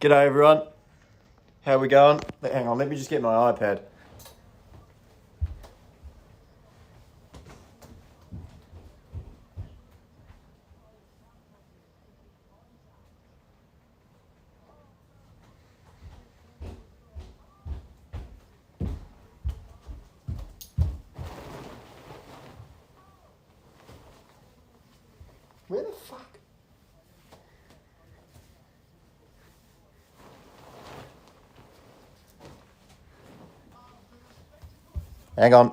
G'day everyone. How we going? Hang on, let me just get my iPad. Where the fuck? Hang on.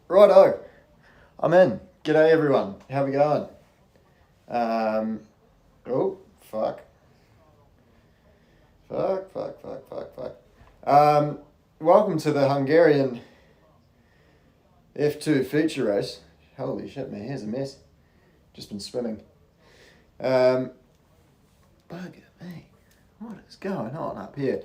Righto. I'm in. G'day everyone. How we going? Oh, fuck. Fuck. Welcome to the Hungarian F2 feature race. Holy shit, man, here's a mess. Just been swimming. Bugger me. What is going on up here?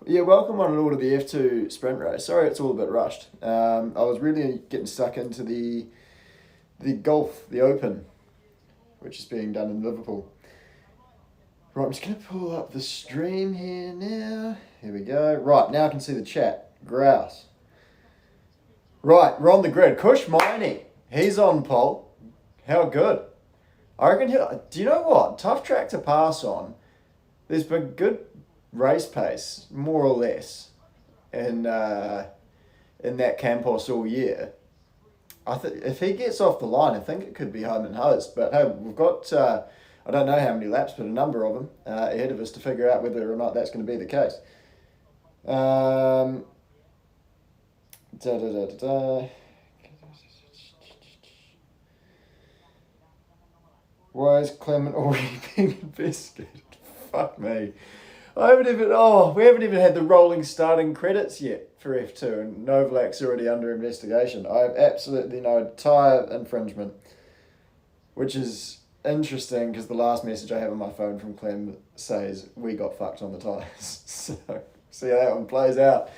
Yeah, welcome on and all to the F2 sprint race. Sorry it's all a bit rushed. I was really getting stuck into the golf, the Open, which is being done in Liverpool. Right, I'm just going to pull up the stream here now. Here we go. Right, now I can see the chat. Grouse. Right, we're on the grid. Kush Miney, he's on pole. How good. I reckon do you know what? Tough track to pass on. There's been good race pace, more or less, in that Campos all year. I think if he gets off the line, I think it could be home and hose. But hey, we've got I don't know how many laps, but a number of them ahead of us to figure out whether or not that's going to be the case. Why is Clement already being investigated? Fuck me. We haven't even had the rolling starting credits yet for F2, and Novalak's already under investigation. I have absolutely no tyre infringement, which is interesting because the last message I have on my phone from Clem says we got fucked on the tyres. So see how that one plays out.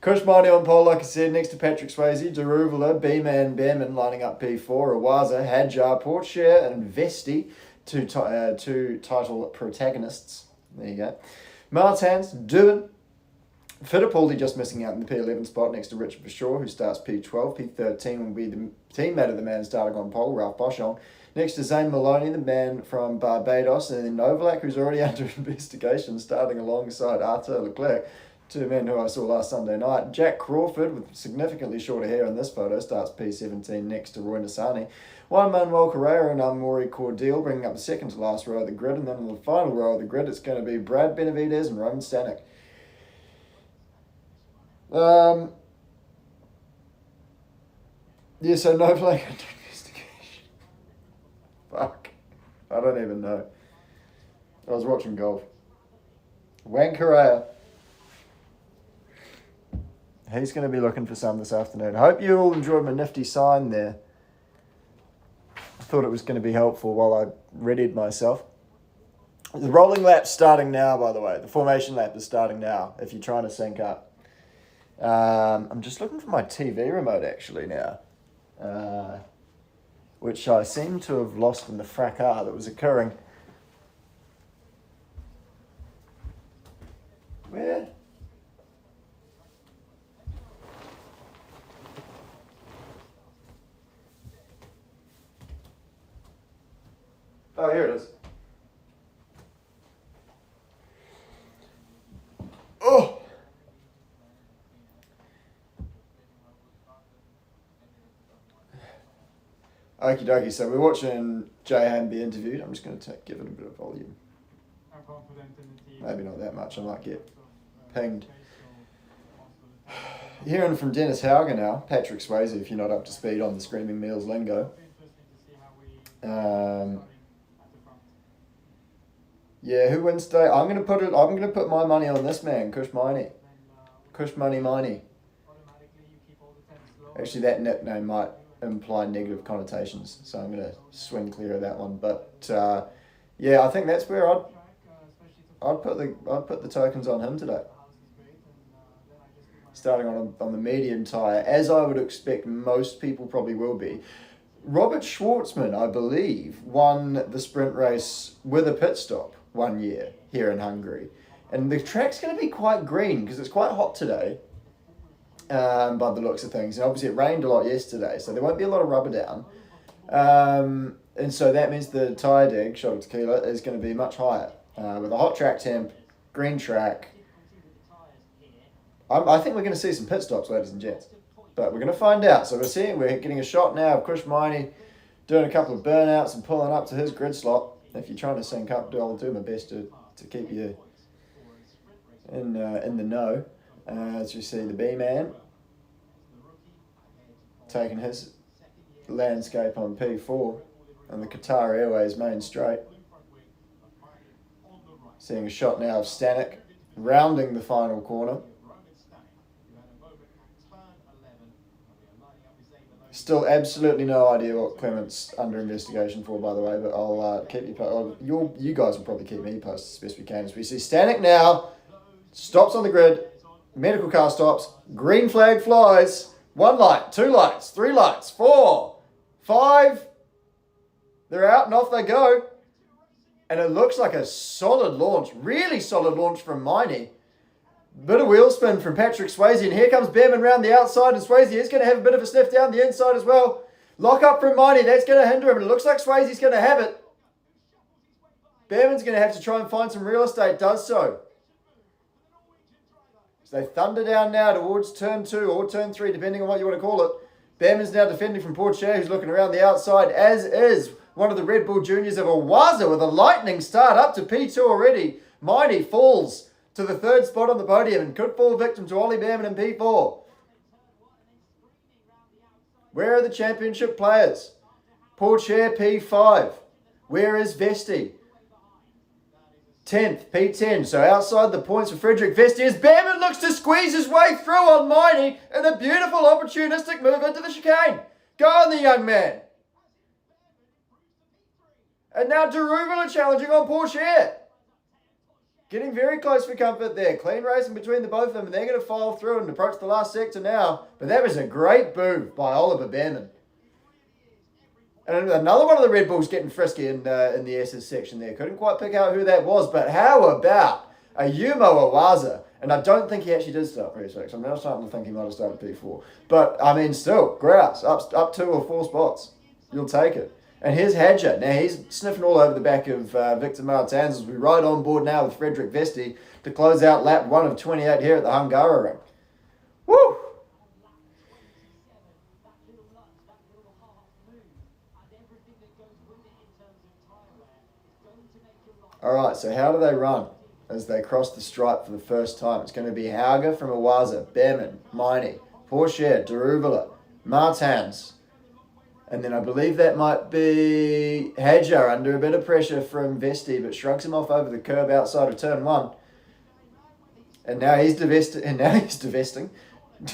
Kush Miney on pole, like I said, next to Patrick Swayze, Daruvula, B-Man, Behrman lining up P4, Awaza, Hadjar, Portshare, and Vesti, two title protagonists. There you go. Martans, Dubin, Fittipaldi just missing out in the P11 spot next to Richard Bashaw, who starts P12. P13 will be the teammate of the man starting on pole, Ralph Boschong. Next to Zane Maloney, the man from Barbados, and then Novalak, who's already under investigation, starting alongside Arthur Leclerc. Two men who I saw last Sunday night. Jack Crawford, with significantly shorter hair in this photo, starts P17 next to Roy Nassani. Juan Manuel Correa and Amaury Cordeal bringing up the second to last row of the grid, and then in the final row of the grid, it's going to be Brad Benavidez and Roman Stanek. Yeah, so no flag under investigation. Fuck. I don't even know. I was watching golf. Juan Correa. He's going to be looking for some this afternoon. I hope you all enjoyed my nifty sign there. I thought it was going to be helpful while I readied myself. The rolling lap's starting now, by the way. The formation lap is starting now, if you're trying to sync up. I'm just looking for my TV remote, actually, now. Which I seem to have lost in the fracas that was occurring. Where? Oh, here it is. Oh! Okie dokie, so we're watching Jahan be interviewed. I'm just going to give it a bit of volume. Maybe not that much, I might get pinged. Hearing from Dennis Hauger now, Patrick Swayze, if you're not up to speed on the Screaming Meals lingo. Yeah, who wins today? I'm gonna put my money on this man, Kush Miney. Kush Money Miney. Actually, that nickname might imply negative connotations, so I'm going to swing clear of that one. But yeah, I think that's where I'd put the tokens on him today. Starting on the medium tyre, as I would expect most people probably will be. Robert Schwartzman, I believe, won the sprint race with a pit stop one year here in Hungary. And the track's going to be quite green because it's quite hot today, by the looks of things. And obviously it rained a lot yesterday, so there won't be a lot of rubber down. And so that means the tyre dig, shot of tequila, is going to be much higher. With a hot track temp, green track. I think we're going to see some pit stops, ladies and gents. But we're going to find out. So we're getting a shot now of Kush Miney doing a couple of burnouts and pulling up to his grid slot. If you're trying to sync up, I'll do my best to keep you in the know. As you see, the B-man taking his landscape on P4 on the Qatar Airways main straight. Seeing a shot now of Stanek rounding the final corner. Still absolutely no idea what Clement's under investigation for, by the way, but I'll keep you posted. You guys will probably keep me posted as best we can. As we see Stanek now, stops on the grid, medical car stops, green flag flies, 1 light, 2 lights, 3 lights, 4, 5, they're out and off they go. And it looks like a solid launch, really solid launch from Miney. Bit of wheel spin from Patrick Swayze, and here comes Behrman round the outside, and Swayze is going to have a bit of a sniff down the inside as well. Lock up from Miney, that's going to hinder him, and it looks like Swayze's going to have it. Behrman's going to have to try and find some real estate, does so. So they thunder down now towards turn 2 or turn 3, depending on what you want to call it. Behrman's now defending from Portier, who's looking around the outside, as is one of the Red Bull juniors of Awaza with a lightning start up to P2 already. Miney falls to the 3rd spot on the podium and could fall victim to Ollie Behrman in P4. Where are the championship players? Portier P5. Where is Vesti? 10th, P10. So outside the points for Frederick Vesti as Behrman looks to squeeze his way through on Miney in a beautiful opportunistic move into the chicane. Go on the young man. And now Daruvula challenging on Portier. Getting very close for comfort there. Clean racing between the both of them, and they're going to file through and approach the last sector now. But that was a great move by Oliver Behrman. And another one of the Red Bulls getting frisky in the SS section there. Couldn't quite pick out who that was, but how about a Yumo Awaza? And I don't think he actually did start P6. I'm now starting to think he might have started P4. But, I mean, still, grouse, up 2 or 4 spots. You'll take it. And here's Hadja. Now he's sniffing all over the back of Victor Martins as we ride on board now with Frederick Vesti to close out lap 1 of 28 here at the Hungaroring. Woo! Alright, so how do they run as they cross the stripe for the first time? It's going to be Hauger from Awaza, Behrman, Miney, Portier, Daruvula, Martins. And then I believe that might be Hadjar under a bit of pressure from Vesti, but shrugs him off over the curb outside of turn 1. And now he's divesting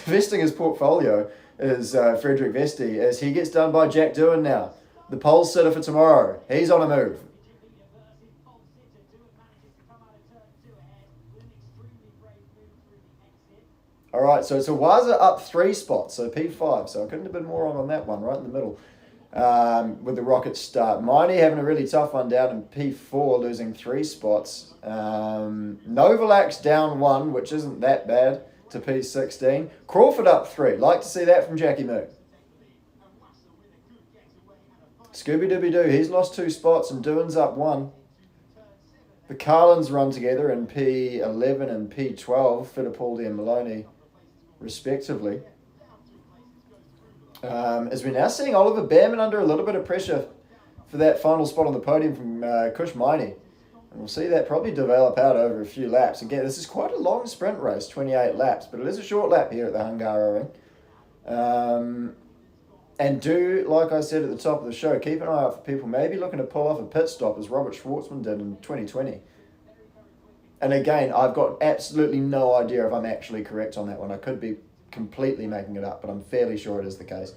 his portfolio is Frederick Vesti as he gets done by Jack Doohan now. The pole sitter for tomorrow. He's on a move. All right, so it's Awaza up 3 spots, so P5. So I couldn't have been more on that one, right in the middle, with the rocket start. Miney having a really tough one down in P4, losing 3 spots. Novalax down 1, which isn't that bad, to P16. Crawford up 3. Like to see that from Jackie Moon. Scooby-Dooby-Doo, he's lost 2 spots and Doohan's up 1. The Carlins run together in P11 and P12, Fittipaldi and Maloney, respectively. As we're now seeing Oliver Behrman under a little bit of pressure for that final spot on the podium from Kush Miney. And we'll see that probably develop out over a few laps. Again, this is quite a long sprint race, 28 laps, but it is a short lap here at the Hungaroring. And do, like I said at the top of the show, keep an eye out for people maybe looking to pull off a pit stop as Robert Schwartzman did in 2020. And again, I've got absolutely no idea if I'm actually correct on that one. I could be completely making it up, but I'm fairly sure it is the case.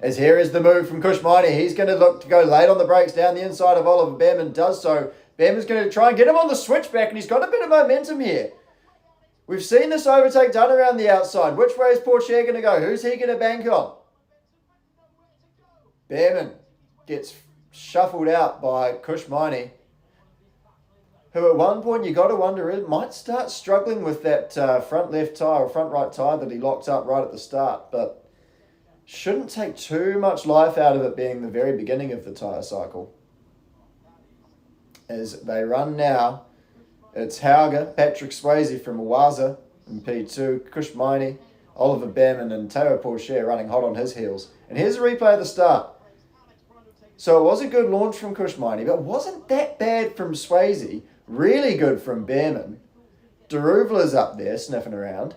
As here is the move from Kushmini. He's going to look to go late on the brakes down the inside of Oliver Behrman. Does so. Behrman's going to try and get him on the switchback, and he's got a bit of momentum here. We've seen this overtake done around the outside. Which way is Pourchaire going to go? Who's he going to bank on? Behrman gets shuffled out by Kushmini, who at one point you got to wonder it might start struggling with that front left tyre or front right tyre that he locked up right at the start, but shouldn't take too much life out of it being the very beginning of the tyre cycle. As they run now, it's Hauger, Patrick Swayze from Owaza in P2, Kushmini, Oliver Behrman and Teo Pourchaire running hot on his heels. And here's a replay of the start. So it was a good launch from Kushmini, but wasn't that bad from Swayze. Really good from Behrman. Deruvla's up there sniffing around.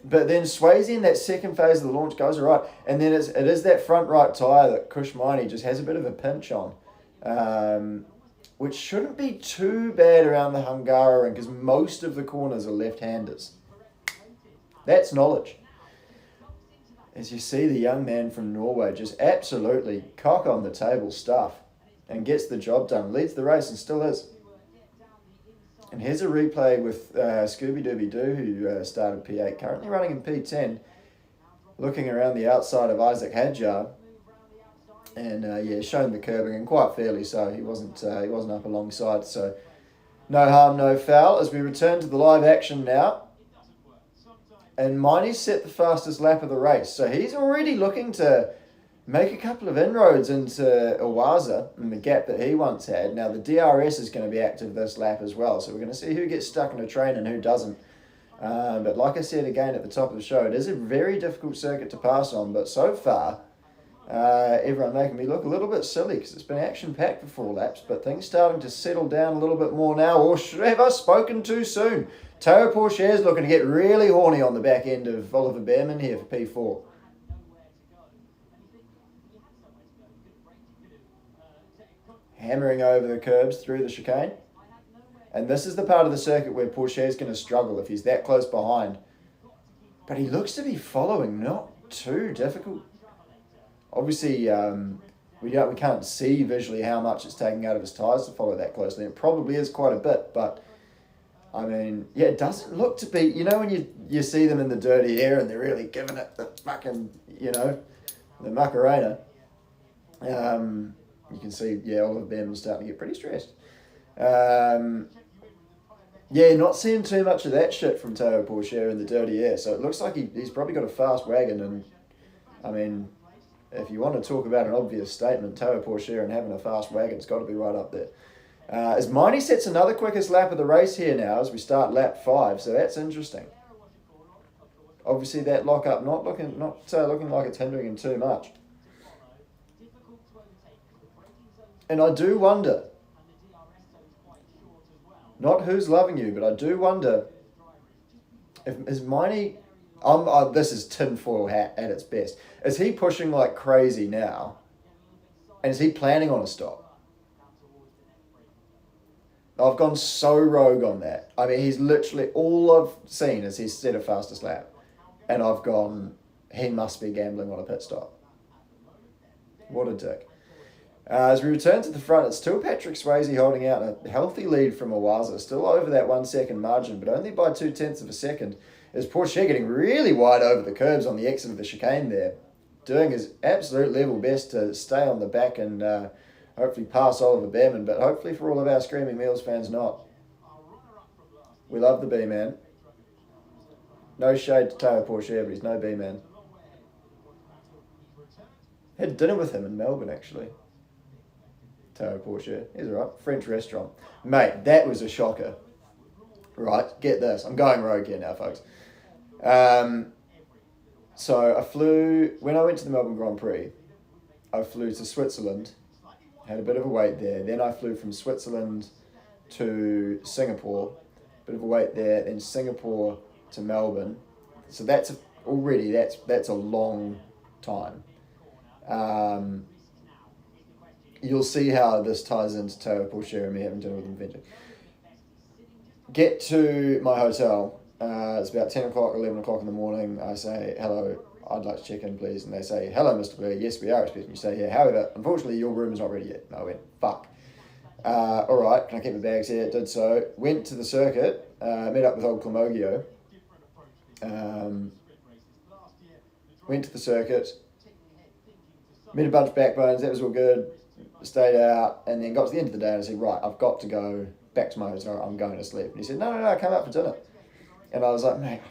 But then Swayze in that second phase of the launch goes all right. And then it is that front right tyre that Kushmini just has a bit of a pinch on. Which shouldn't be too bad around the Hungaroring because most of the corners are left-handers. That's knowledge. As you see the young man from Norway just absolutely cock on the table stuff and gets the job done. Leads the race and still is. And here's a replay with Scooby Dooby Doo, who started P8, currently running in P10, looking around the outside of Isaac Hadjar. And shown the curbing, and quite fairly so. He wasn't up alongside, so no harm, no foul. As we return to the live action now, and Miney's set the fastest lap of the race, so he's already looking to make a couple of inroads into Owaza and the gap that he once had. Now the DRS is going to be active this lap as well, so we're going to see who gets stuck in a train and who doesn't. But like I said again at the top of the show, it is a very difficult circuit to pass on, but so far, everyone making me look a little bit silly because it's been action-packed for 4 laps, but things starting to settle down a little bit more now. Or have I spoken too soon? Teo Pourchaire's looking to get really horny on the back end of Oliver Behrman here for P4. Hammering over the curbs through the chicane. And this is the part of the circuit where Pourchaire's going to struggle if he's that close behind. But he looks to be following, not too difficult. Obviously, we can't see visually how much it's taking out of his tyres to follow that closely. It probably is quite a bit, but I mean, yeah, it doesn't look to be, you know, when you see them in the dirty air and they're really giving it the fucking, the Macarena, you can see, Oliver Behrman's starting to get pretty stressed. Not seeing too much of that shit from Teo Pourchaire in the dirty air, so it looks like he's probably got a fast wagon, and I mean, if you want to talk about an obvious statement, Teo Pourchaire and having a fast wagon's got to be right up there. As Miney sets another quickest lap of the race here now as we start lap 5, so that's interesting. Obviously that lock-up not looking like it's hindering him too much. And I do wonder, not who's loving you, but I do wonder if is Miney... this is tinfoil hat at its best. Is he pushing like crazy now? And is he planning on a stop? I've gone so rogue on that. I mean, he's literally, all I've seen is he's set a fastest lap. And I've gone, he must be gambling on a pit stop. What a dick. As we return to the front, it's still Patrick Swayze holding out a healthy lead from Owaza. Still over that 1 second margin, but only by 0.2 of a second. As Pourchaire getting really wide over the curbs on the exit of the chicane there. Doing his absolute level best to stay on the back and hopefully pass Oliver Behrman, but hopefully for all of our Screaming Meals fans, not. We love the B-man. No shade to Teo Pourchaire, but he's no B-man. Had dinner with him in Melbourne, actually. Teo Pourchaire. He's alright. French restaurant. Mate, that was a shocker. Right, get this. I'm going rogue here now, folks. So I flew, when I went to the Melbourne Grand Prix, I flew to Switzerland, had a bit of a wait there. Then I flew from Switzerland to Singapore, bit of a wait there, then Singapore to Melbourne. So that's a long time. You'll see how this ties into Teo Pourchaire and me having dinner with him eventually. get to my hotel. It's about 10 o'clock, 11 o'clock in the morning. I say, hello, I'd like to check in, please. And they say, hello, Mr. Blair. Yes, we are expecting you to stay here. However, unfortunately, your room is not ready yet. And I went, fuck. All right, can I keep my bags here? Did so. Went to the circuit, met up with old Clamogio. Went to the circuit, met a bunch of backbones, that was all good, stayed out, and then got to the end of the day and I said, right, I've got to go back to my hotel, I'm going to sleep. And he said, no, come out for dinner. And I was like, mate,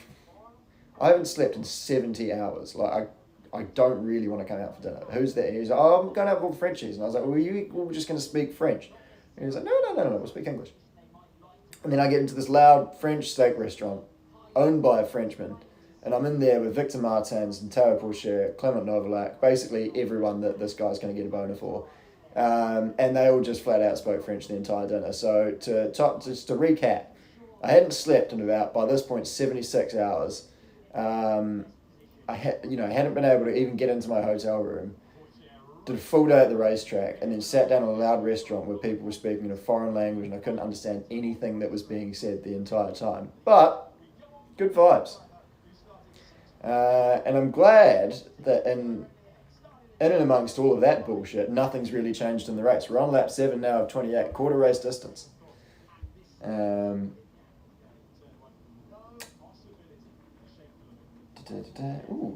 I haven't slept in 70 hours. Like, I don't really want to come out for dinner. Who's there? He was like, oh, I'm going out with all the Frenchies. And I was like, well, we're just going to speak French. And he was like, no, we'll speak English. And then I get into this loud French steak restaurant owned by a Frenchman. And I'm in there with Victor Martins and Tao Pourchaire, Clement Novalak, basically everyone that this guy's going to get a boner for. And they all just flat out spoke French the entire dinner. So just to recap, I hadn't slept in about, by this point, 76 hours. I hadn't been able to even get into my hotel room. Did a full day at the racetrack and then sat down in a loud restaurant where people were speaking in a foreign language and I couldn't understand anything that was being said the entire time. But good vibes. And I'm glad that in and amongst all of that bullshit, nothing's really changed in the race. We're on lap 7 now of 28, quarter race distance. Ooh,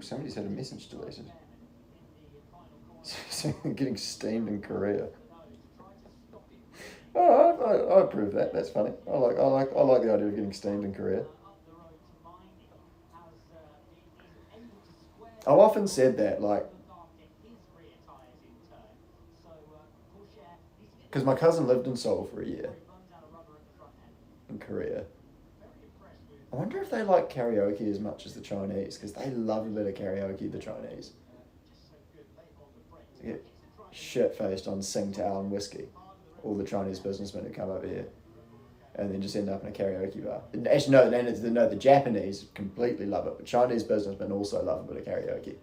somebody's had a message deleted. Getting steamed in Korea. Oh, I approve that. That's funny. I like the idea of getting steamed in Korea. I've often said that, like, because my cousin lived in Seoul for a year in Korea. I wonder if they like karaoke as much as the Chinese, because they love a bit of karaoke, the Chinese. They get shit-faced on Tsingtao and whiskey, all the Chinese businessmen who come over here, and then just end up in a karaoke bar. Actually, no, the Japanese completely love it, but Chinese businessmen also love a bit of karaoke.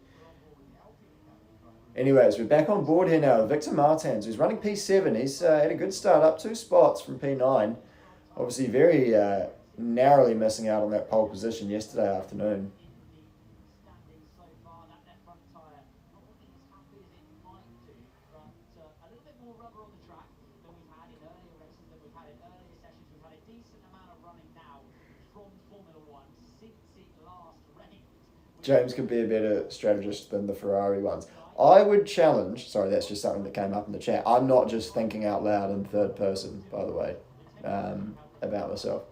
Anyways, we're back on board here now. Victor Martins, who's running P7. He's had a good start, up 2 spots from P9. Obviously very narrowly missing out on that pole position yesterday afternoon. James could be a better strategist than the Ferrari ones. I would challenge, sorry, that's just something that came up in the chat. I'm not just thinking out loud in third person, by the way, about myself.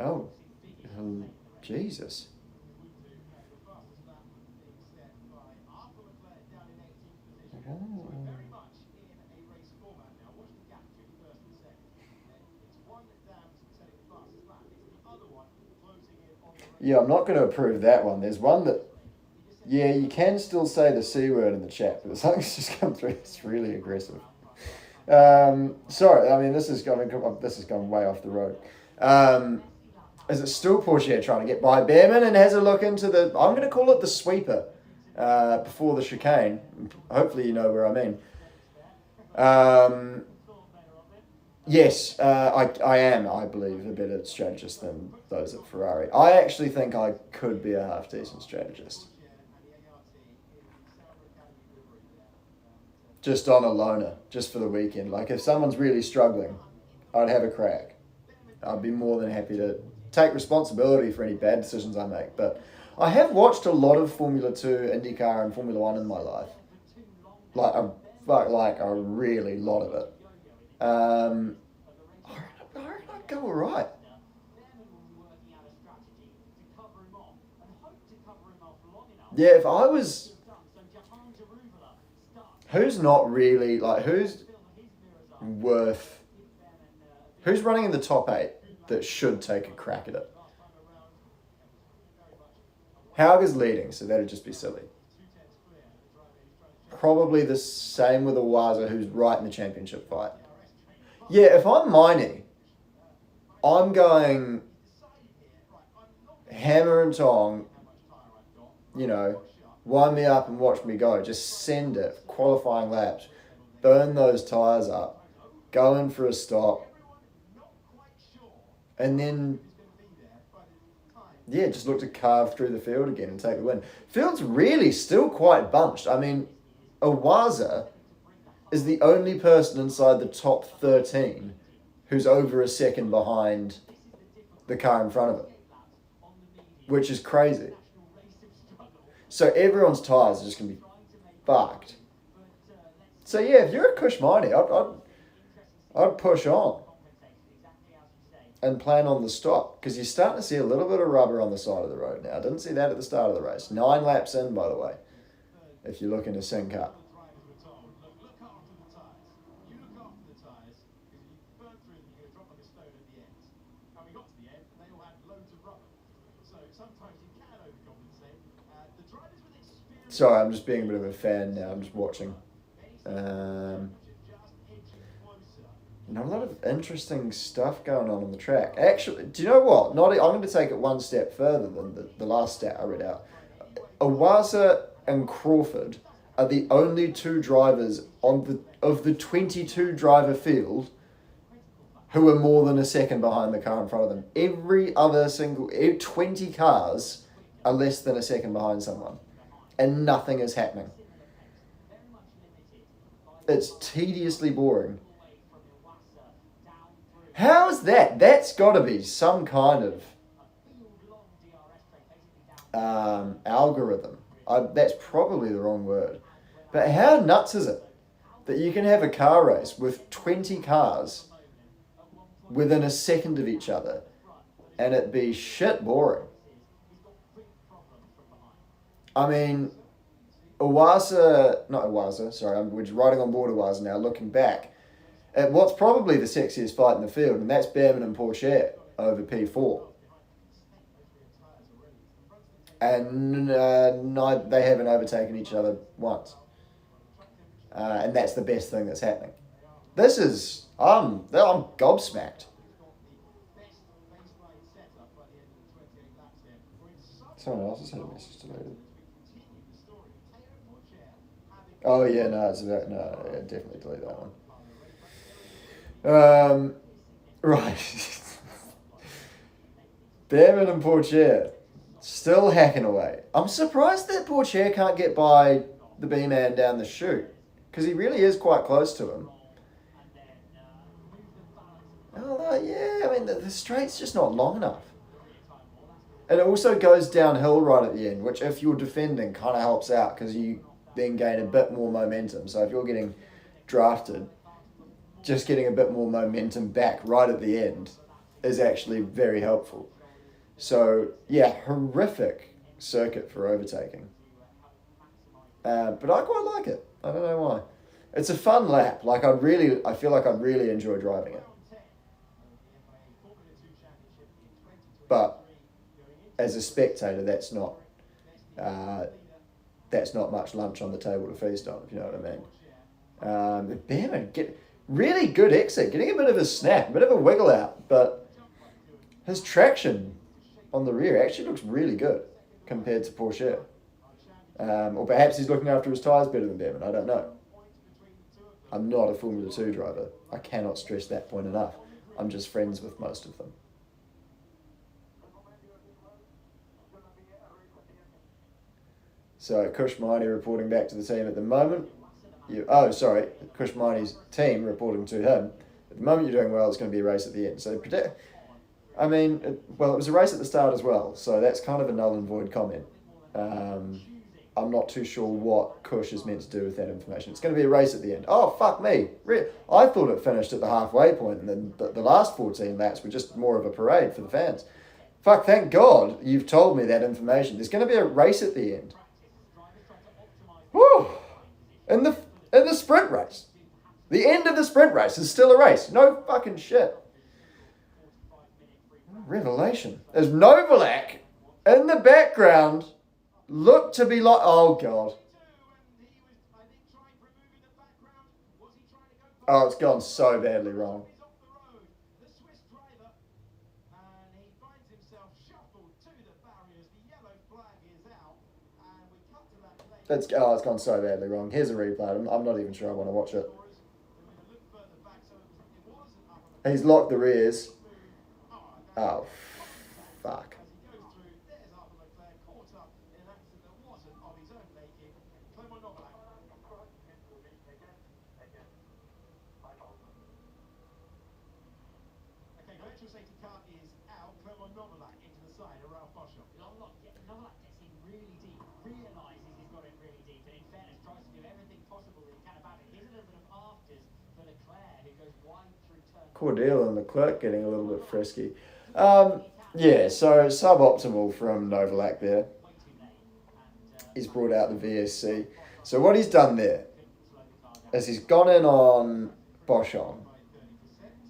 Oh, Jesus. Yeah, I'm not going to approve that one. There's one that, yeah, you can still say the C word in the chat, but something's just come through. It's really aggressive. Sorry, I mean, this is going way off the road. Is it still Porsche trying to get by Behrman and has a look into the, I'm going to call it the sweeper, before the chicane. Hopefully you know where I mean. Yes, I am, I believe, a better strategist than those at Ferrari. I actually think I could be a half-decent strategist. Just on a loner, just for the weekend. Like, if someone's really struggling, I'd have a crack. I'd be more than happy to take responsibility for any bad decisions I make. But I have watched a lot of Formula 2, IndyCar, and Formula 1 in my life. Like a really lot of it. I reckon I'd go all right. Yeah, if I was... Who's not really, like, who's running in the top 8 that should take a crack at it? Hauger's leading, so that'd just be silly. Probably the same with Owaza, who's right in the championship fight. Yeah, if I'm Miney, I'm going hammer and tong, wind me up and watch me go. Just send it, qualifying laps, burn those tyres up, go in for a stop, And then, yeah, just look to carve through the field again and take the win. Field's really still quite bunched. I mean, Owaza is the only person inside the top 13 who's over a second behind the car in front of him, which is crazy. So everyone's tyres are just going to be fucked. So yeah, if you're a Kushmani, I'd push on and plan on the stop, because you're starting to see a little bit of rubber on the side of the road now. I didn't see that at the start of the race. 9 laps in, by the way, if you're looking to sync up. Sorry, I'm just being a bit of a fan now. I'm just watching. Not a lot of interesting stuff going on the track. Actually, do you know what? I'm going to take it one step further than the last stat I read out. Owaza and Crawford are the only 2 drivers of the 22 driver field who are more than a second behind the car in front of them. Every other 20 cars are less than a second behind someone. And nothing is happening. It's tediously boring. How is that? That's got to be some kind of algorithm. That's probably the wrong word. But how nuts is it that you can have a car race with 20 cars within a second of each other and it be shit boring? I mean, we're just riding on board Owaza now, looking back at what's probably the sexiest fight in the field, and that's Behrman and Pourchaire over P4. And they haven't overtaken each other once. And that's the best thing that's happening. This is, I'm gobsmacked. Someone else has had a message deleted. Oh yeah, definitely delete that one. Right. Behrman and Pourchaire still hacking away. I'm surprised that Pourchaire can't get by the B-man down the chute, because he really is quite close to him. I mean, the straight's just not long enough. And it also goes downhill right at the end, which if you're defending kind of helps out, because you then gain a bit more momentum. So if you're getting drafted, just getting a bit more momentum back right at the end is actually very helpful. So yeah, horrific circuit for overtaking. But I quite like it. I don't know why. It's a fun lap. I feel like I'd really enjoy driving it. But as a spectator, that's not much lunch on the table to feast on, if you know what I mean. Behrman, really good exit, getting a bit of a snap, a bit of a wiggle out, but his traction on the rear actually looks really good compared to Pourchaire. Or perhaps he's looking after his tyres better than Behrman, I don't know. I'm not a Formula 2 driver. I cannot stress that point enough. I'm just friends with most of them. So Kushmani reporting back to the team at the moment. Kushmani's team reporting to him. At the moment you're doing well, it's going to be a race at the end. So it was a race at the start as well, so that's kind of a null and void comment. I'm not too sure what Kush is meant to do with that information. It's going to be a race at the end. Oh, fuck me. I thought it finished at the halfway point, and then the last 14 laps were just more of a parade for the fans. Fuck, thank God you've told me that information. There's going to be a race at the end. Woo! In the sprint race. The end of the sprint race is still a race. No fucking shit. Revelation. There's Novalak in the background. Look to be like... Oh, God. Oh, it's gone so badly wrong. It's gone so badly wrong. Here's a replay. I'm not even sure I want to watch it. He's locked the rears. Oh, fuck. Cordell and Leclerc getting a little bit frisky. Yeah, so suboptimal from Novalak there. He's brought out the VSC. So what he's done there is he's gone in on Boschon.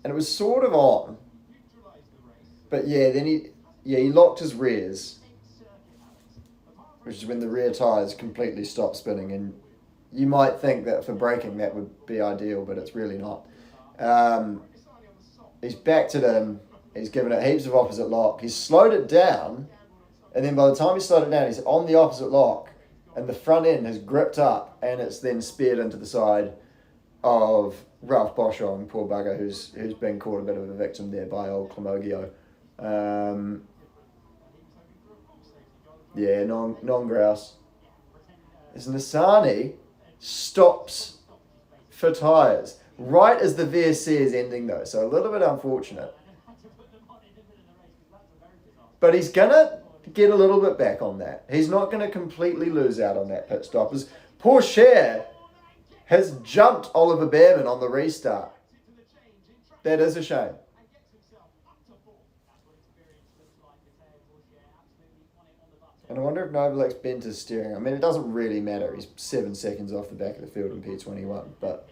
And it was sort of on. But yeah, then he locked his rears. Which is when the rear tyres completely stop spinning. And you might think that for braking that would be ideal, but it's really not. He's backed it in. He's given it heaps of opposite lock. He's slowed it down. And then by the time he slowed it down, he's on the opposite lock. And the front end has gripped up. And it's then speared into the side of Ralph Boschon, poor bugger, who's been caught a bit of a victim there by old Clamogio. Yeah, non-grouse. As Nissani stops for tyres. Right as the VSC is ending though, so a little bit unfortunate. But he's going to get a little bit back on that. He's not going to completely lose out on that pit stop. As Porsche has jumped Oliver Behrman on the restart. That is a shame. And I wonder if Novalak's bent his steering. I mean, it doesn't really matter. He's 7 seconds off the back of the field in P21, but...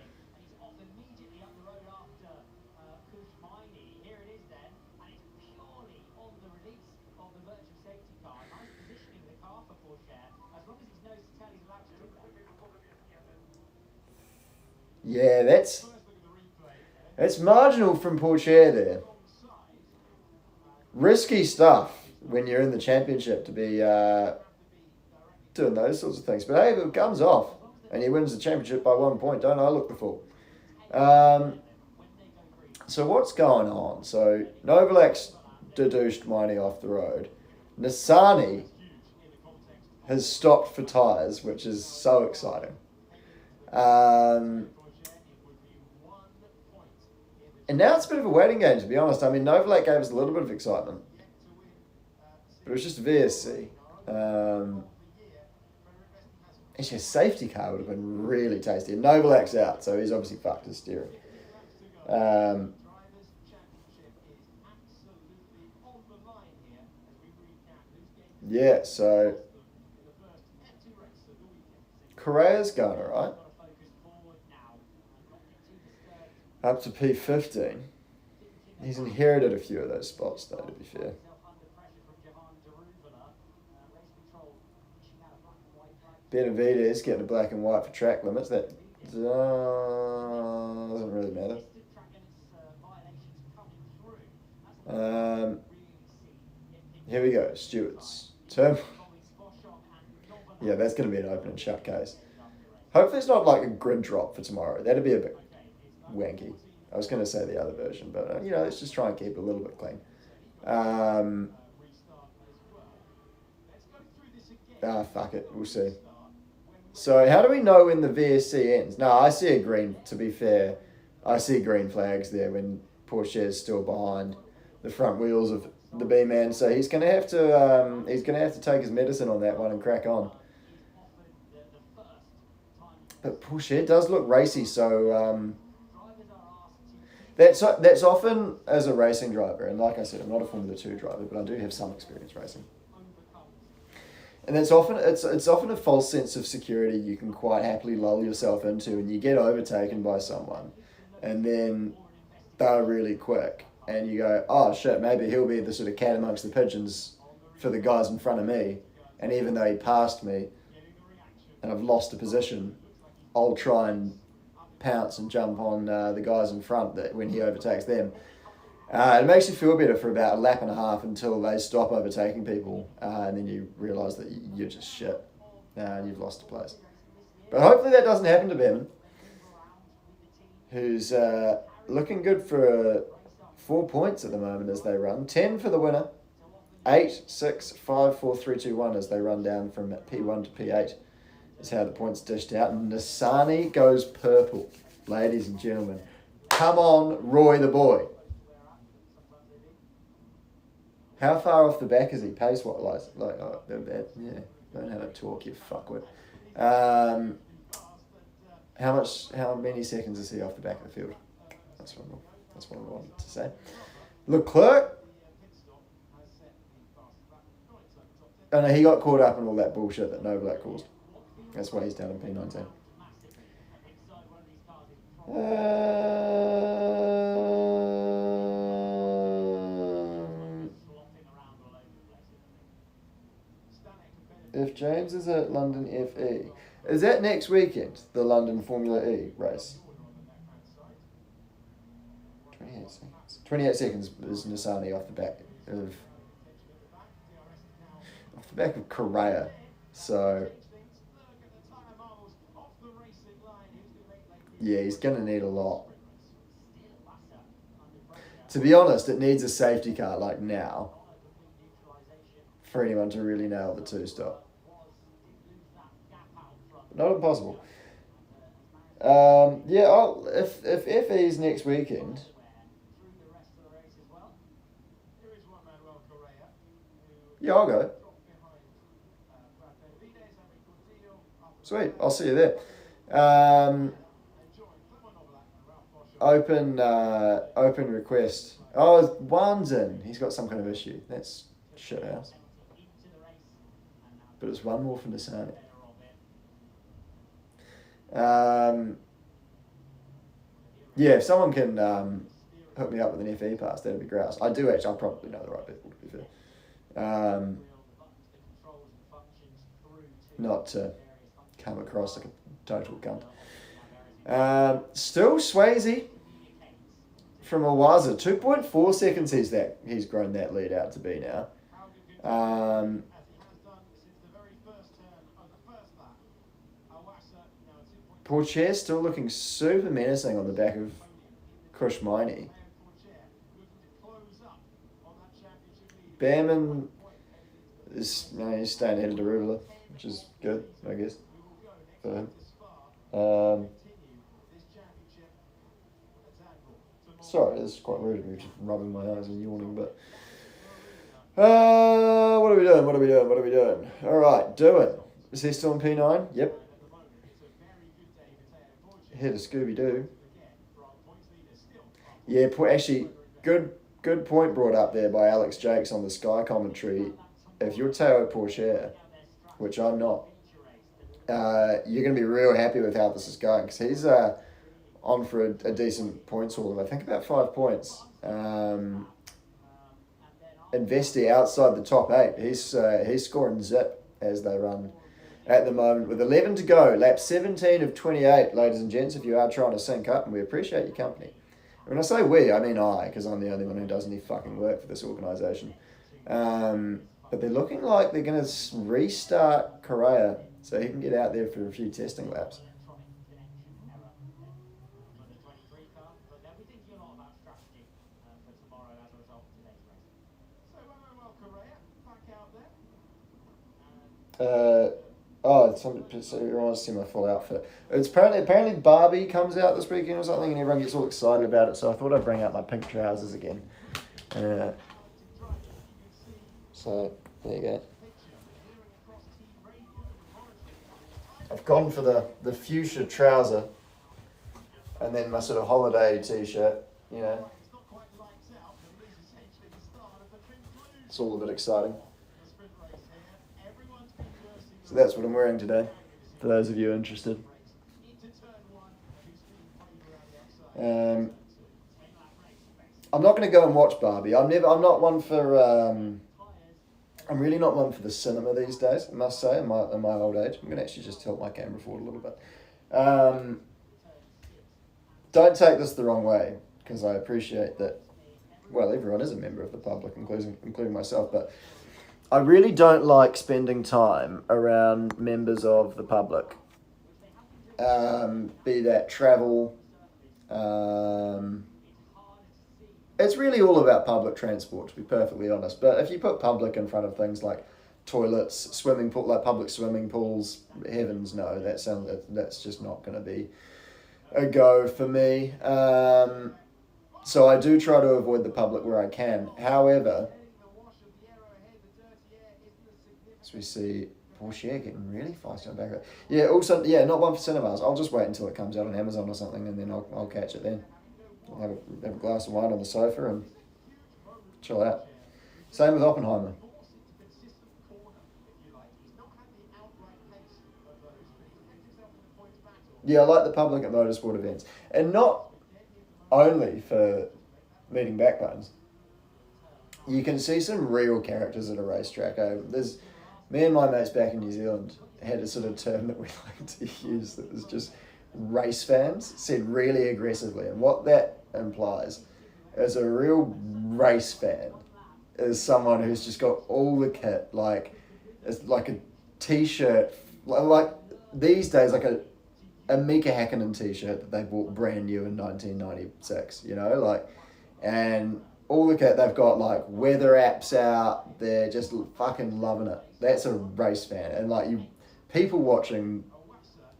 Yeah, that's marginal from Porsche there. Risky stuff when you're in the championship to be doing those sorts of things. But hey, if it comes off and he wins the championship by 1 point, don't I look the fool? So what's going on? So Novalak's deduced Miney off the road. Nissani has stopped for tyres, which is so exciting. And now it's a bit of a waiting game, to be honest. I mean, Novalak gave us a little bit of excitement. But it was just a VSC. Actually, a safety car would have been really tasty. And Novalak's out, so he's obviously fucked his steering. Yeah, so... Correa's going all right. Up to P15. He's inherited a few of those spots, though, to be fair. Benavides getting a black and white for track limits. That doesn't really matter. Here we go, Stewart's term. Yeah, that's going to be an open and shut case. Hopefully it's not like a grid drop for tomorrow. That'd be a bit wanky. I was going to say the other version, but let's just try and keep it a little bit clean. Fuck it. We'll see. So how do we know when the VSC ends? No, I see a green, to be fair. I see green flags there when Porsche is still behind the front wheels of the B-man. So he's going to have to take his medicine on that one and crack on. But Porsche does look racy, so that's often as a racing driver, and like I said, I'm not a Formula 2 driver, but I do have some experience racing. And it's often a false sense of security you can quite happily lull yourself into, and you get overtaken by someone, and then they're really quick, and you go, oh shit, maybe he'll be the sort of cat amongst the pigeons for the guys in front of me, and even though he passed me, and I've lost a position, I'll try and pounce and jump on the guys in front that when he overtakes them. It makes you feel better for about a lap and a half until they stop overtaking people, and then you realise that you're just shit and you've lost a place. But hopefully that doesn't happen to Behrman, who's looking good for a 4 points at the moment as they run. 10 for the winner. 8, 6, 5, 4, 3, 2, 1 as they run down from P1 to P8 is how the points dished out. And Nisani goes purple. Ladies and gentlemen. Come on, Roy the boy. How far off the back is he pace-wise? Yeah, don't have a talk, you fuckwit. How many seconds is he off the back of the field? That's what I wanted to say. Leclerc. Oh no, he got caught up in all that bullshit that Novak caused. That's why he's down in P19. If James is at London FE, is that next weekend, the London Formula E race? 28 seconds. 28 seconds is Nisani off the back of Correa. So, yeah, he's going to need a lot. To be honest, it needs a safety car like now for anyone to really nail the two-stop. Not impossible. If FE's next weekend, yeah, I'll go. Sweet, I'll see you there. Open request. Oh, Juan's in. He's got some kind of issue. That's shit house. But it's one more for Nisani. If someone can hook me up with an FE pass, that'd be great. I do actually. I'll probably know the right people, to be fair. Not to come across like a total cunt. Still Swayze from Awaza. 2.4 seconds he's grown that lead out to be now. Pourchaire still looking super menacing on the back of Kushmini. Behrman is he's staying ahead of Derula, which is good, I guess, for him. Sorry, this is quite rude of me just rubbing my eyes and yawning, but what are we doing? All right, doing. Is he still in P9? Yep. Head of Scooby-Doo. Yeah, actually, good point brought up there by Alex Jakes on the Sky commentary. If you're Teo Pourchaire, which I'm not, you're going to be real happy with how this is going, because he's on for a decent points haul of, I think, about 5 points. Investi outside the top 8. He's scoring zip as they run at the moment with 11 to go. Lap 17 of 28, ladies and gents, if you are trying to sync up, and we appreciate your company. When I say we, I mean I, because I'm the only one who does any fucking work for this organisation. But they're looking like they're going to restart Correa so he can get out there for a few testing laps. So everyone wants to see my full outfit. It's apparently Barbie comes out this weekend or something, and everyone gets all excited about it. So I thought I'd bring out my pink trousers again. So there you go. I've gone for the fuchsia trouser, and then my sort of holiday t-shirt. You know, it's all a bit exciting. So that's what I'm wearing today, for those of you interested. I'm not going to go and watch Barbie. I'm not one for. I'm really not one for the cinema these days, I must say, in my old age. I'm going to actually just tilt my camera forward a little bit. Don't take this the wrong way, because I appreciate that, well, everyone is a member of the public, including myself, but I really don't like spending time around members of the public, be that travel, It's really all about public transport, to be perfectly honest. But if you put public in front of things like toilets, swimming pool, like public swimming pools, heavens no, that's just not going to be a go for me. So I do try to avoid the public where I can. However, as we see Porsche getting really fast on the back. Yeah, also, yeah, not one for cinemas. I'll just wait until it comes out on Amazon or something, and then I'll catch it then. I'll have a glass of wine on the sofa and chill out. Same with Oppenheimer. Yeah, I like the public at motorsport events. And not only for meeting backbones. You can see some real characters at a racetrack. There's me and my mates back in New Zealand had a sort of term that we like to use that was just race fans, said really aggressively. And what that implies is a real race fan is someone who's just got all the kit, like it's like a t-shirt, like these days, like a Mika Hakkinen t-shirt that they bought brand new in 1996, like, and all the kit, they've got like weather apps out, they're just fucking loving it. That's a race fan. And like people watching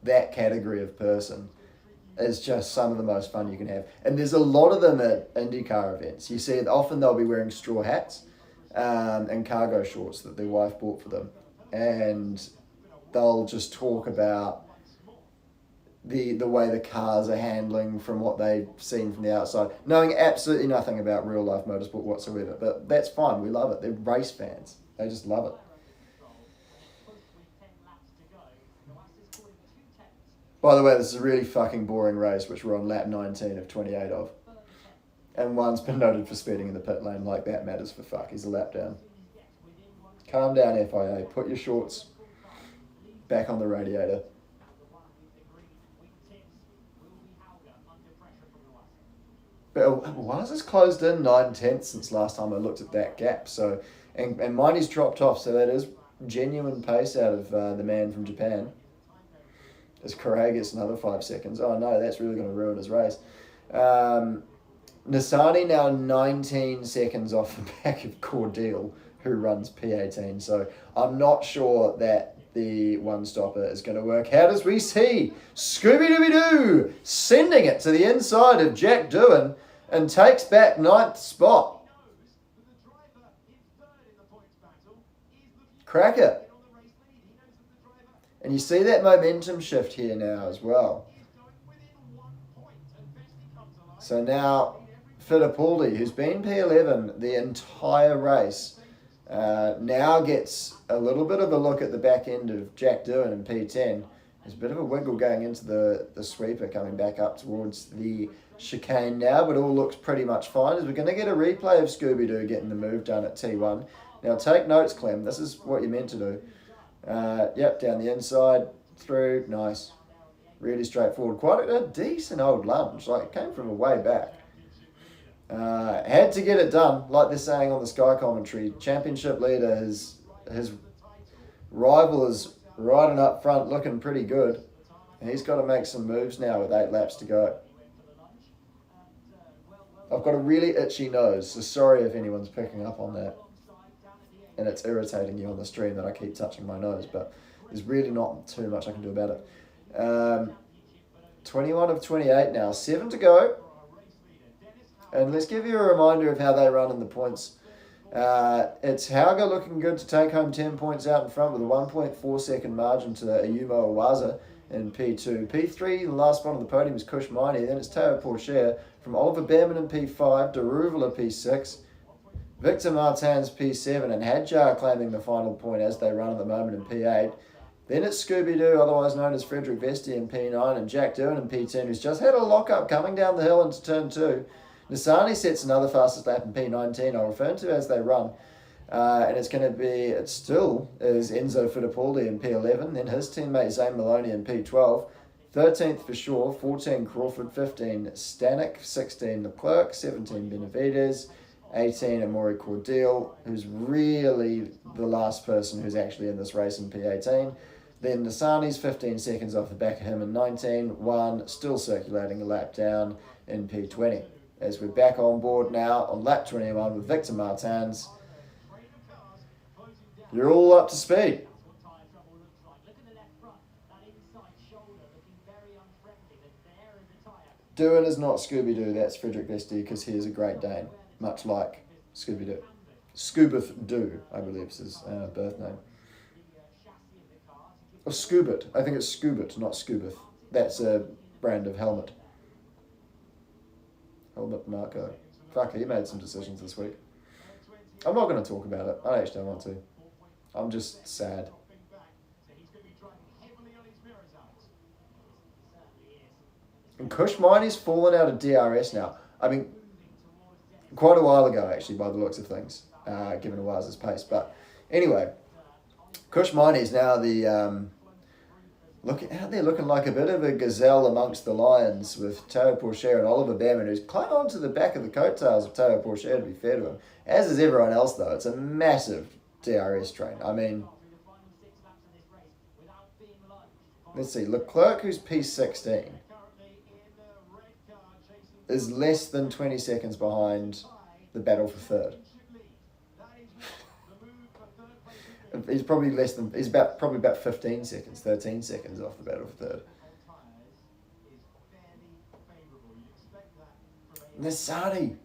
that category of person is just some of the most fun you can have. And there's a lot of them at IndyCar events. You see, often they'll be wearing straw hats and cargo shorts that their wife bought for them. And they'll just talk about the way the cars are handling from what they've seen from the outside, knowing absolutely nothing about real life motorsport whatsoever. But that's fine. We love it. They're race fans. They just love it. By the way, this is a really fucking boring race, which we're on lap 19 of 28 of. And one's been noted for speeding in the pit lane. Like, that matters for fuck. He's a lap down. Calm down, FIA. Put your shorts back on the radiator. But why is this closed in 9/10 since last time I looked at that gap? So, and mine is dropped off, so that is genuine pace out of the man from Japan. As Correa gets another 5 seconds. Oh no, that's really going to ruin his race. Nissany now 19 seconds off the back of Cordeal, who runs P18. So I'm not sure that the one-stopper is going to work out, as we see Scooby-Dooby-Doo sending it to the inside of Jack Doohan and takes back 9th spot. Cracker. And you see that momentum shift here now as well. So now Fittipaldi, who's been P11 the entire race, now gets a little bit of a look at the back end of Jack Doohan in P10. There's a bit of a wiggle going into the sweeper, coming back up towards the chicane now, but all looks pretty much fine, as we're going to get a replay of Scooby-Doo getting the move done at T1. Now take notes, Clem. This is what you're meant to do. Yep, down the inside, through, nice. Really straightforward. Quite a decent old lunge, like it came from a way back. Had to get it done, like they're saying on the Sky commentary. Championship leader, his rival is riding up front, looking pretty good. And he's got to make some moves now with 8 laps to go. I've got a really itchy nose, so sorry if anyone's picking up on that. And it's irritating you on the stream that I keep touching my nose, but there's really not too much I can do about it. 21 of 28 now, 7 to go. And let's give you a reminder of how they run in the points. It's Hauger looking good to take home 10 points out in front with a 1.4 second margin to Ayumu Owaza in P2. P3, the last spot on the podium is Kush Miney. Then it's Teo Porcher from Oliver Behrman in P5, Daruvala P6, Victor Martins P7, and Hadjar claiming the final point as they run at the moment in P8. Then it's Scooby-Doo, otherwise known as Frederick Vesti in P9, and Jack Doohan in P10, who's just had a lock-up coming down the hill into turn 2. Nissany sets another fastest lap in P19, I'll refer to as they run. And it still is Enzo Fittipaldi in P11, then his teammate Zane Maloney in P12, 13th for Shaw, 14 Crawford, 15 Stanek, 16 Leclerc, 17 Benavides, 18 Amaury Cordeal, who's really the last person who's actually in this race in P18. Then Nissany's 15 seconds off the back of him in 19, 1 still circulating a lap down in P20. as we're back on board now on lap 21 with Victor Martins. You're all up to speed. Do it is not Scooby-Doo, that's Frederick Vesti, because he is a Great Dane, much like Scooby-Doo. Scoobeth Doo, I believe is his birth name. Or Scoobit, I think it's Scoobit, not Scoobeth. That's a brand of helmet. Helmet Marco. Fuck, he made some decisions this week. I'm not going to talk about it, I actually don't want to. I'm just sad. And Kush Miney's fallen out of DRS now. I mean, quite a while ago, actually, by the looks of things, given Oaza's pace. But anyway, Kush Miney's now the out there looking like a bit of a gazelle amongst the lions with Teo Pourchaire and Oliver Behrman, who's clung onto the back of the coattails of Teo Pourchaire, to be fair to him. As is everyone else, though. It's a massive DRS train. I mean, let's see. Leclerc, who's P16, is less than 20 seconds behind the battle for third. He's probably probably about 15 seconds, 13 seconds off the battle for third. Nissani,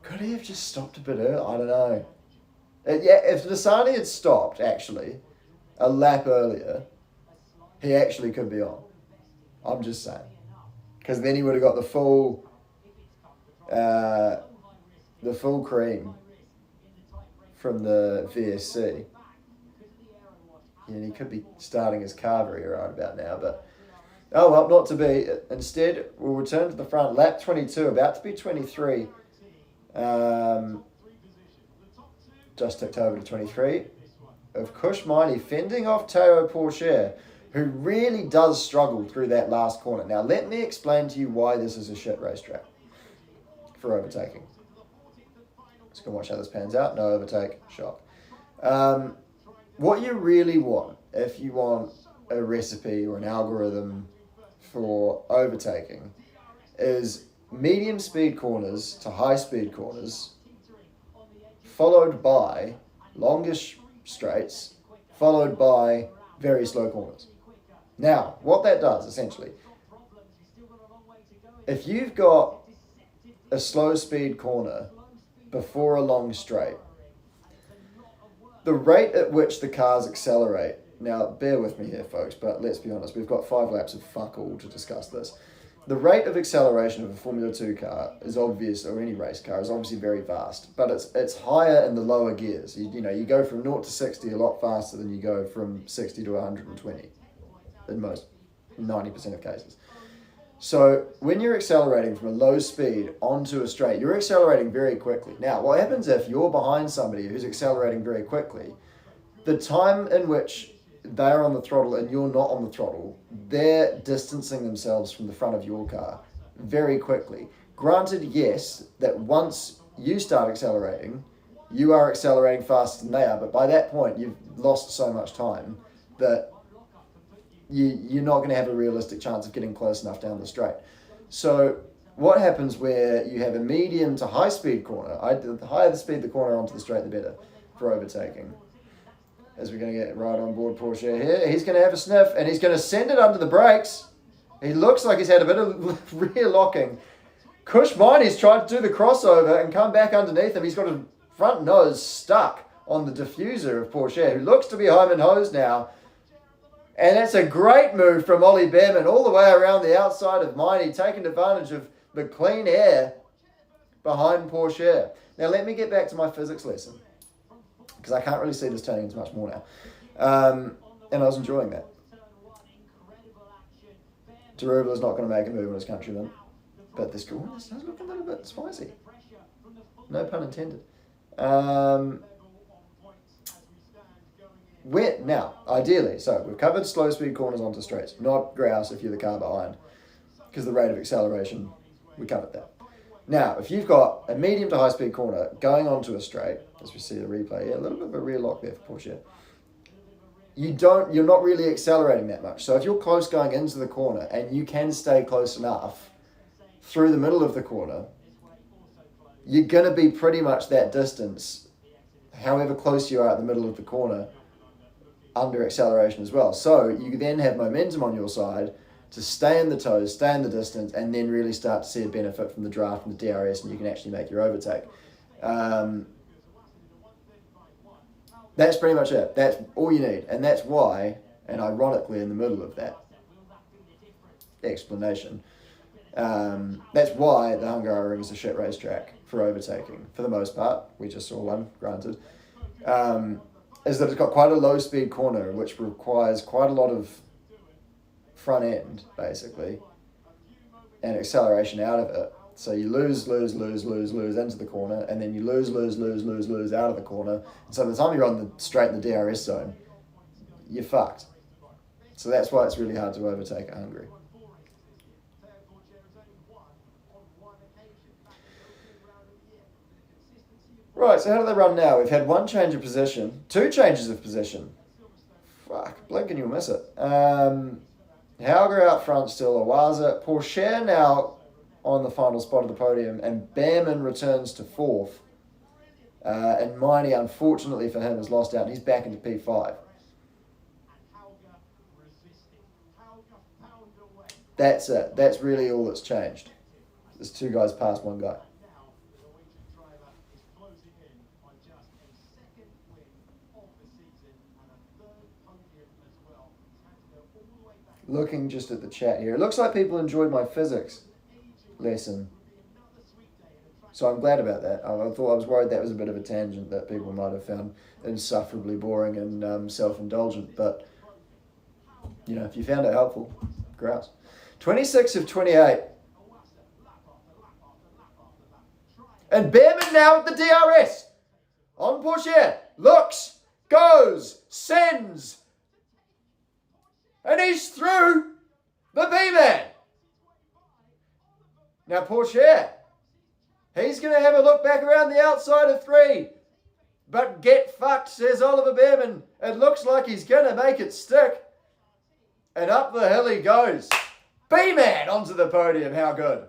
could he have just stopped a bit early? I don't know. Yeah, if Nissani had stopped, actually, a lap earlier, he actually could be on. I'm just saying. Because then he would have got the full cream from the VSC. And he could be starting his carvery right about now, but oh well, not to be. Instead, we'll return to the front. Lap 22, about to be 23. Just ticked over to 23. Of Kush Miney fending off Teo Pourchaire, who really does struggle through that last corner. Now, let me explain to you why this is a shit racetrack for overtaking. Let's go watch how this pans out. No overtake. Shock. What you really want, if you want a recipe or an algorithm for overtaking, is medium speed corners to high speed corners, followed by longish straights, followed by very slow corners. Now, what that does, essentially, if you've got a slow speed corner before a long straight, the rate at which the cars accelerate, now bear with me here folks, but let's be honest, we've got 5 laps of fuck all to discuss this. The rate of acceleration of a Formula 2 car is obvious, or any race car, is obviously very fast, but it's higher in the lower gears. You know, you go from 0 to 60 a lot faster than you go from 60 to 120 in most, 90% of cases. So when you're accelerating from a low speed onto a straight, you're accelerating very quickly. Now, what happens if you're behind somebody who's accelerating very quickly? The time in which they're on the throttle and you're not on the throttle, they're distancing themselves from the front of your car very quickly. Granted, yes, that once you start accelerating, you are accelerating faster than they are, but by that point, you've lost so much time that you're not going to have a realistic chance of getting close enough down the straight. So what happens where you have a medium to high speed corner, the higher the speed the corner onto the straight, the better for overtaking. As we're going to get right on board Pourchaire here, he's going to have a sniff and he's going to send it under the brakes. He looks like he's had a bit of rear locking. Kush Miney's tried to do the crossover and come back underneath him. He's got his front nose stuck on the diffuser of Pourchaire, who looks to be home and hosed now. And it's a great move from Ollie Behrman all the way around the outside of Miney, taking advantage of the clean air behind Pourchaire. Now, let me get back to my physics lesson, because I can't really see this turning into much more now. And I was enjoying that. Taruvala's not going to make a move on his countryman, but this does look a little bit spicy. No pun intended. Now, ideally, so we've covered slow speed corners onto straights, not grouse if you're the car behind, because the rate of acceleration, we covered that. Now, if you've got a medium to high speed corner going onto a straight, as we see the replay here, a little bit of a rear lock there for Pourchaire, you're not really accelerating that much. So if you're close going into the corner and you can stay close enough through the middle of the corner, you're going to be pretty much that distance, however close you are at the middle of the corner, under acceleration as well. So you then have momentum on your side to stay in the toes, stay in the distance, and then really start to see a benefit from the draft and the DRS, and you can actually make your overtake. That's pretty much it. That's all you need. And that's why, and ironically in the middle of that explanation, that's why the Hungaroring is a shit racetrack for overtaking, for the most part. We just saw one, granted. Is that it's got quite a low speed corner, which requires quite a lot of front end, basically, and acceleration out of it. So you lose into the corner, and then you lose out of the corner. So by the time you're on the straight in the DRS zone, you're fucked. So that's why it's really hard to overtake at Hungary. Right, so how do they run now? We've had one change of position, two changes of position. Fuck, blink and you'll miss it. Hauger out front still, Awaza. Porsche now on the final spot of the podium, and Behrman returns to fourth. And Miney, unfortunately for him, has lost out, and he's back into P5. That's it. That's really all that's changed. There's two guys past one guy. Looking just at the chat here, it looks like people enjoyed my physics lesson, so I'm glad about that. I was worried that was a bit of a tangent that people might have found insufferably boring and self-indulgent, but you know, if you found it helpful, grouse. 26 of 28, and Behrman now at the DRS on Porsche, looks, goes, sends. And he's through the B-Man. Now Porsche, he's going to have a look back around the outside of 3. But get fucked, says Oliver Behrman. It looks like he's going to make it stick. And up the hill he goes. B-Man onto the podium. How good.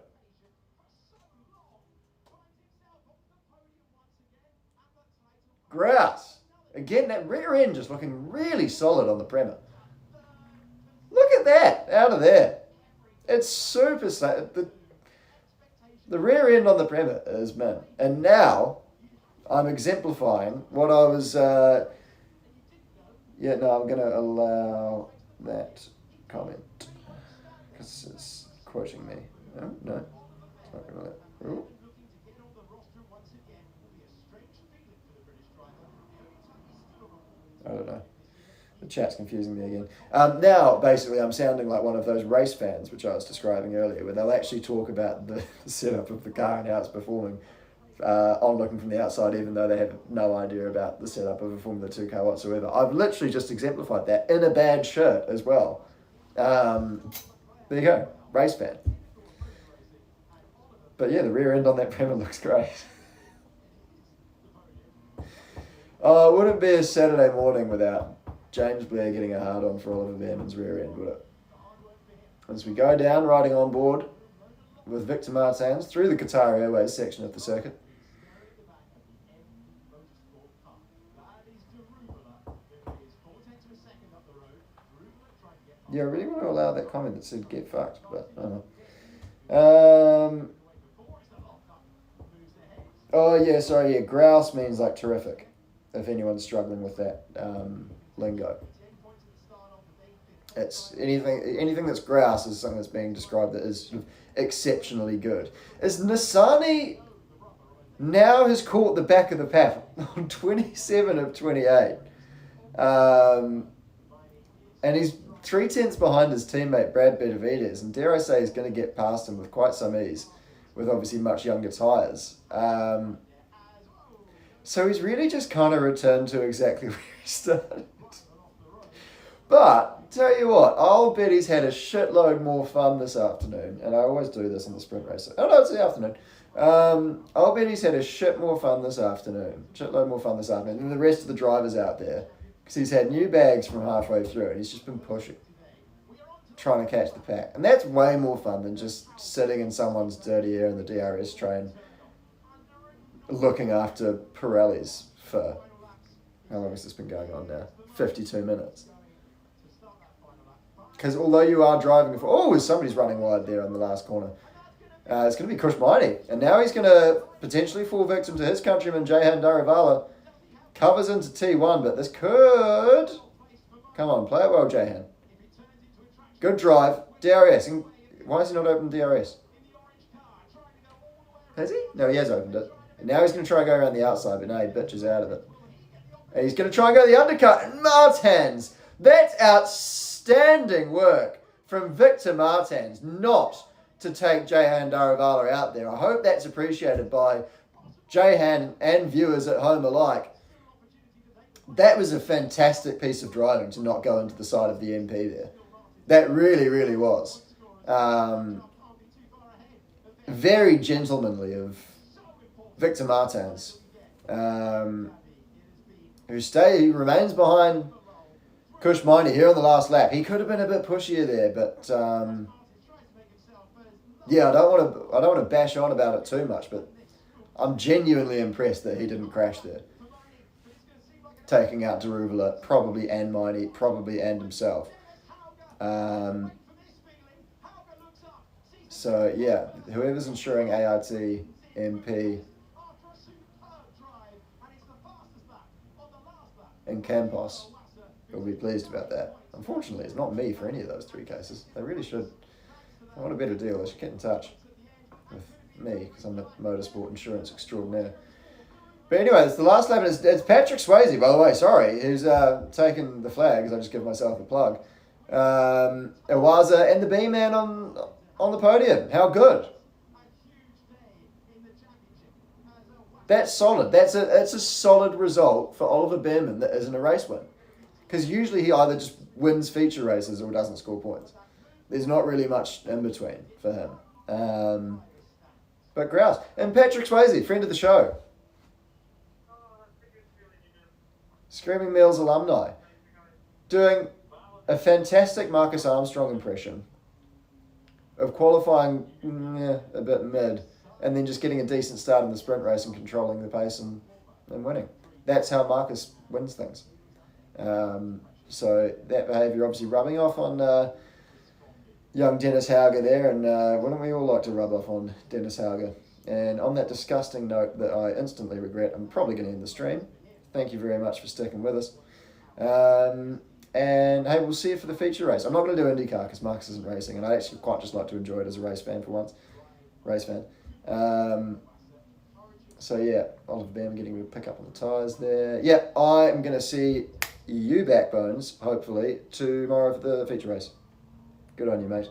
Grouse. Again, that rear end just looking really solid on the Prema. Look at that, out of there. It's super, the rear end on the Prema is mint. And now, I'm exemplifying what I was, I'm going to allow that comment. Because it's quoting me. No, it's not going to let, ooh. I don't know. The chat's confusing me again. Now, basically, I'm sounding like one of those race fans, which I was describing earlier, where they'll actually talk about the setup of the car and how it's performing on looking from the outside, even though they have no idea about the setup of a Formula 2 car whatsoever. I've literally just exemplified that in a bad shirt as well. There you go, race fan. But yeah, the rear end on that Prema looks great. Oh, it wouldn't be a Saturday morning without James Blair getting a hard on for Oliver Behrman's rear end, would it? As we go down, riding on board with Victor Martins through the Qatar Airways section of the circuit. Yeah, I really want to allow that comment that said get fucked, but I don't know. Oh yeah, sorry, yeah, grouse means like terrific, if anyone's struggling with that lingo. It's anything that's grouse is something that's being described that is sort of exceptionally good. As Nissani now has caught the back of the pack on 27 of 28. And he's 0.3 behind his teammate Brad Benavides, and dare I say he's going to get past him with quite some ease, with obviously much younger tyres. So he's really just kind of returned to exactly where he started. But, tell you what, I'll bet he's had a shitload more fun this afternoon, and I always do this in the sprint race. Oh no, it's the afternoon. I'll bet he's had a shitload more fun this afternoon than the rest of the drivers out there, because he's had new bags from halfway through, and he's just been pushing, trying to catch the pack. And that's way more fun than just sitting in someone's dirty air in the DRS train, looking after Pirellis for, how long has this been going on now? 52 minutes. Because although you are driving for, somebody's running wide there on the last corner. It's going to be Kush Maini. And now he's going to potentially fall victim to his countryman, Jehan Daruvala. Covers into T1, but this could... Come on, play it well, Jehan. Good drive. DRS. Why has he not opened DRS? Has he? No, he has opened it. And now he's going to try and go around the outside, but no, he bitches out of it. And he's going to try and go the undercut. And Martins. That's outstanding work from Victor Martins, not to take Jehan Daruvala out there. I hope that's appreciated by Jehan and viewers at home alike. That was a fantastic piece of driving to not go into the side of the MP there. That really, really was. Very gentlemanly of Victor Martins, who remains behind Kush Maini here on the last lap. He could have been a bit pushier there, but I don't want to bash on about it too much, but I'm genuinely impressed that he didn't crash there, taking out Daruvala, probably and Maini, probably and himself. So yeah, whoever's ensuring ART, MP, and Campos will be pleased about that. Unfortunately, it's not me for any of those three cases. They really should. I want a better deal. They should get in touch with me because I'm a motorsport insurance extraordinaire. But anyway, it's the last lap. It's Patrick Swayze, by the way. Sorry, who's taken the flag, because I just give myself a plug. Iwaza and the B-Man on the podium. How good. That's solid. That's a solid result for Oliver Behrman that isn't a race win. Because usually he either just wins feature races or doesn't score points. There's not really much in between for him. But grouse. And Patrick Swayze, friend of the show. Screaming Meals alumni. Doing a fantastic Marcus Armstrong impression of qualifying a bit mid and then just getting a decent start in the sprint race and controlling the pace and winning. That's how Marcus wins things. So that behaviour obviously rubbing off on young Dennis Hauger there, and wouldn't we all like to rub off on Dennis Hauger? And on that disgusting note that I instantly regret, I'm probably going to end the stream. Thank you very much for sticking with us. And hey, we'll see you for the feature race. I'm not going to do IndyCar because Marcus isn't racing, and I actually quite just like to enjoy it as a race fan for once. Race fan. So yeah, Oliver Bam getting a pick up on the tyres there. Yeah, I am going to see you backbones, hopefully, tomorrow for the feature race. Good on you, mate.